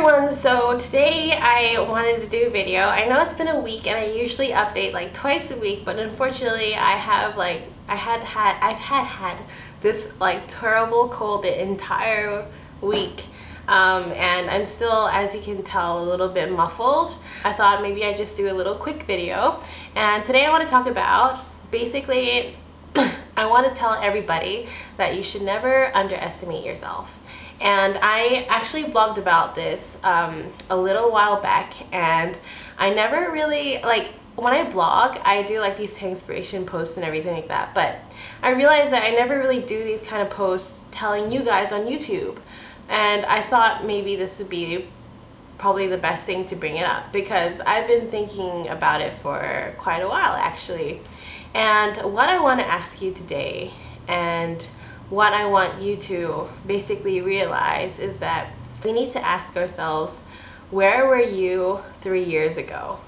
everyone, so today I wanted to do a video. I know it's been a week and I usually update like twice a week, but unfortunately I've had this like terrible cold the entire week. And I'm still, as you can tell, a little bit muffled. I thought maybe I'd just do a little quick video. And today I want to talk about, basically, I want to tell everybody that you should never underestimate yourself. And I actually vlogged about this a little while back, and I never really, like, when I vlog, I do like these inspiration posts and everything like that, but I realized that I never really do these kind of posts telling you guys on YouTube. And I thought maybe this would be probably the best thing to bring it up, because I've been thinking about it for quite a while actually. And what I want to ask you today, and what I want you to basically realize, is that we need to ask ourselves, where were you 3 years ago?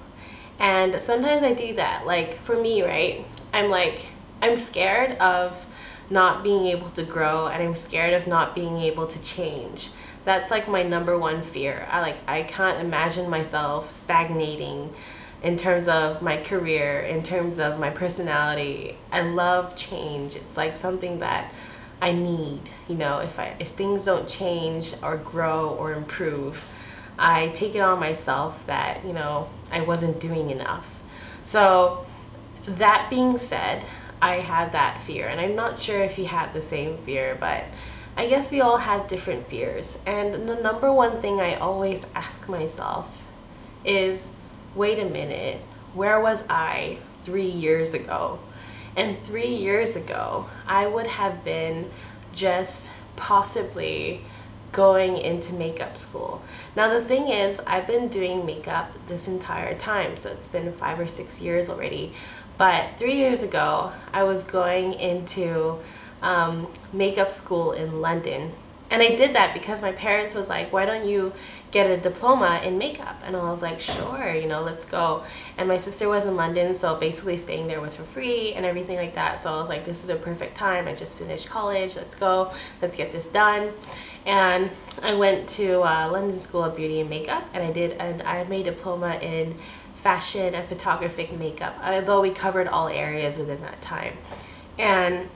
And sometimes I do that. Like for me, right, I'm scared of not being able to grow, and I'm scared of not being able to change. That's like my number one fear. I can't imagine myself stagnating in terms of my career, in terms of my personality. I love change. It's like something that I need, you know. If things don't change or grow or improve, I take it on myself that, you know, I wasn't doing enough. So that being said, I had that fear, and I'm not sure if you had the same fear, but I guess we all had different fears. And the number one thing I always ask myself is, wait a minute, where was I 3 years ago? And 3 years ago, I would have been just possibly going into makeup school. Now the thing is, I've been doing makeup this entire time, so it's been 5 or 6 years already. But 3 years ago, I was going into makeup school in London. And I did that because my parents was like, why don't you get a diploma in makeup? And I was like, sure, you know, let's go. And my sister was in London, so basically staying there was for free and everything like that. So I was like, this is a perfect time. I just finished college. Let's go. Let's get this done. And I went to London School of Beauty and Makeup, and I made a diploma in fashion and photographic makeup, although we covered all areas within that time. And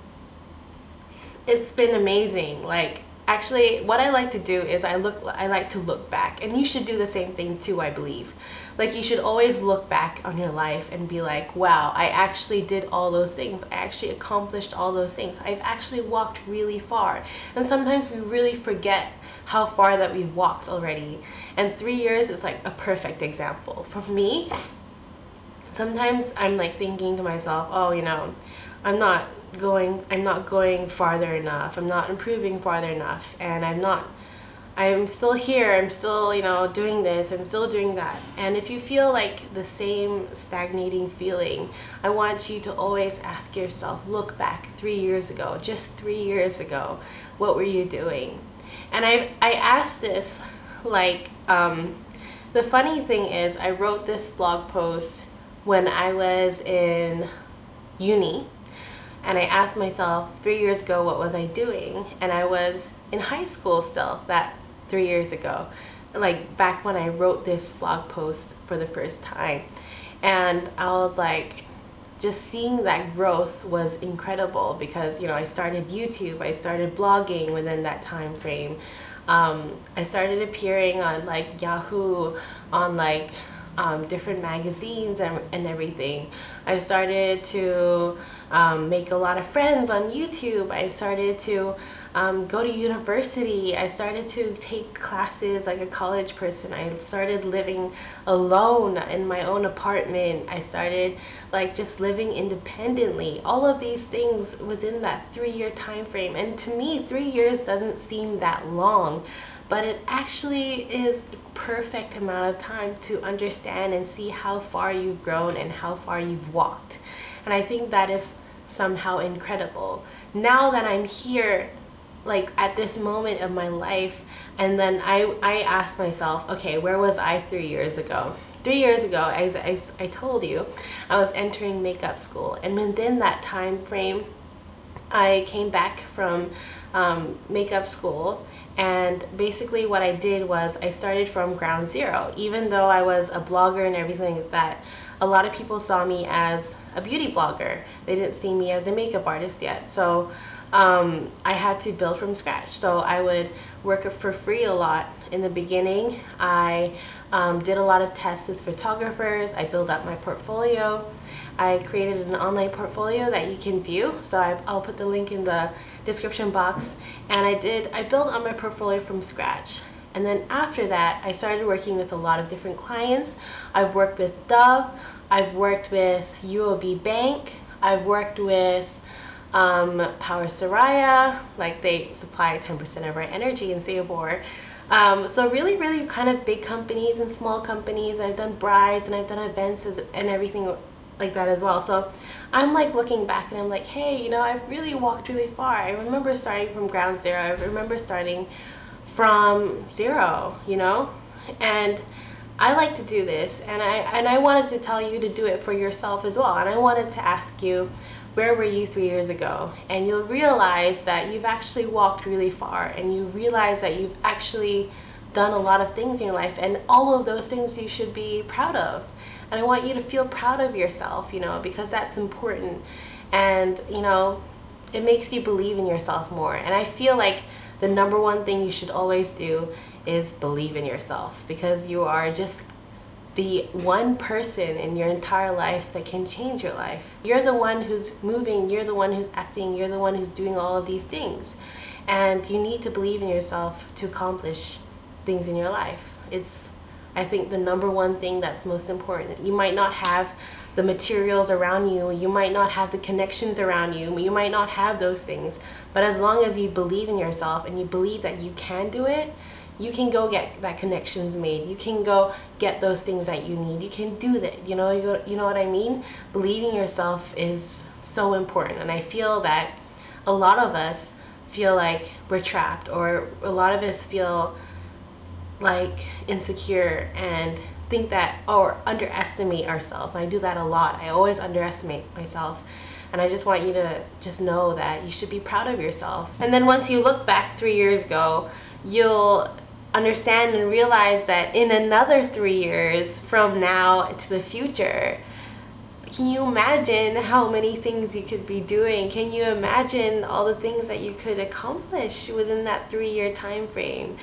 it's been amazing. Like, actually, what I like to do is I like to look back, and you should do the same thing too, I believe. Like, you should always look back on your life and be like, wow, I actually did all those things. I actually accomplished all those things. I've actually walked really far. And sometimes we really forget how far that we've walked already. And 3 years is like a perfect example. For me, sometimes I'm like thinking to myself, oh, you know, I'm not going farther enough. I'm not improving farther enough. And I'm still here. I'm still, you know, doing this. I'm still doing that. And if you feel like the same stagnating feeling, I want you to always ask yourself, look back 3 years ago, just 3 years ago, what were you doing? And I asked this, like, the funny thing is, I wrote this blog post when I was in uni, and I asked myself 3 years ago, what was I doing? And I was in high school still, that 3 years ago, like back when I wrote this blog post for the first time. And I was like, just seeing that growth was incredible, because, you know, I started YouTube, I started blogging within that time frame. I started appearing on like Yahoo, on like different magazines and everything. I started to make a lot of friends on YouTube. I started to go to university. I started to take classes like a college person. I started living alone in my own apartment. I started like just living independently. All of these things within that 3 year time frame. And to me, 3 years doesn't seem that long, but it actually is a perfect amount of time to understand and see how far you've grown and how far you've walked. And I think that is somehow incredible. Now that I'm here, like at this moment of my life, and then I asked myself, okay, where was I 3 years ago? 3 years ago, as I told you, I was entering makeup school, and within that time frame, I came back from makeup school, And basically what I did was I started from ground zero. Even though I was a blogger and everything like that, a lot of people saw me as a beauty blogger. They didn't see me as a makeup artist yet. So I had to build from scratch. So I would work for free a lot in the beginning. I did a lot of tests with photographers. I built up my portfolio. I created an online portfolio that you can view. So I'll put the link in the description box. And I built on my portfolio from scratch. And then after that, I started working with a lot of different clients. I've worked with Dove. I've worked with UOB Bank. I've worked with Power Soraya, like they supply 10% of our energy in Singapore. So really kind of big companies and small companies. I've done brides and I've done events and everything like that as well. So I'm like looking back and I'm like, hey, you know, I've really walked really far. I remember starting from ground zero. I remember starting from zero, you know, and I like to do this, and I wanted to tell you to do it for yourself as well. And I wanted to ask you, where were you 3 years ago? And you'll realize that you've actually walked really far, and you realize that you've actually done a lot of things in your life, and all of those things you should be proud of. And I want you to feel proud of yourself, you know, because that's important. And, you know, it makes you believe in yourself more. And I feel like the number one thing you should always do is believe in yourself, because you are just the one person in your entire life that can change your life. You're the one who's moving, you're the one who's acting, you're the one who's doing all of these things. And you need to believe in yourself to accomplish things in your life. It's, I think, the number one thing that's most important. You might not have the materials around you, you might not have the connections around you, you might not have those things, but as long as you believe in yourself and you believe that you can do it, you can go get that connections made. You can go get those things that you need. You can do that. You know what I mean? Believing yourself is so important. And I feel that a lot of us feel like we're trapped, or a lot of us feel like insecure and think that, or underestimate ourselves. I do that a lot. I always underestimate myself. And I just want you to just know that you should be proud of yourself. And then once you look back 3 years ago, you'll understand and realize that in another 3 years from now to the future, can you imagine how many things you could be doing? Can you imagine all the things that you could accomplish within that 3-year time frame?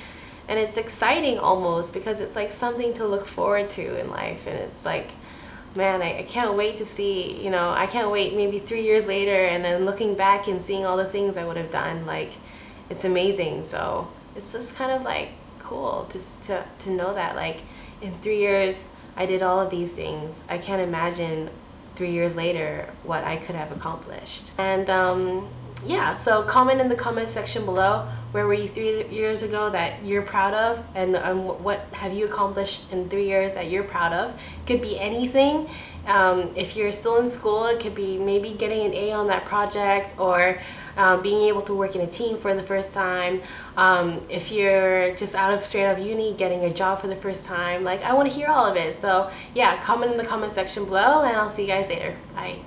And it's exciting almost, because it's like something to look forward to in life. And it's like, man, I can't wait to see, you know, I can't wait maybe 3 years later and then looking back and seeing all the things I would have done. Like, it's amazing. So it's just kind of like cool just to know that, like, in 3 years I did all of these things. I can't imagine 3 years later what I could have accomplished. And yeah, so comment in the comment section below, where were you 3 years ago that you're proud of, and what have you accomplished in 3 years that you're proud of. It could be anything. If you're still in school, it could be maybe getting an A on that project, or being able to work in a team for the first time. If you're just straight out of uni, getting a job for the first time. Like, I want to hear all of it. So yeah, comment in the comment section below, and I'll see you guys later. Bye.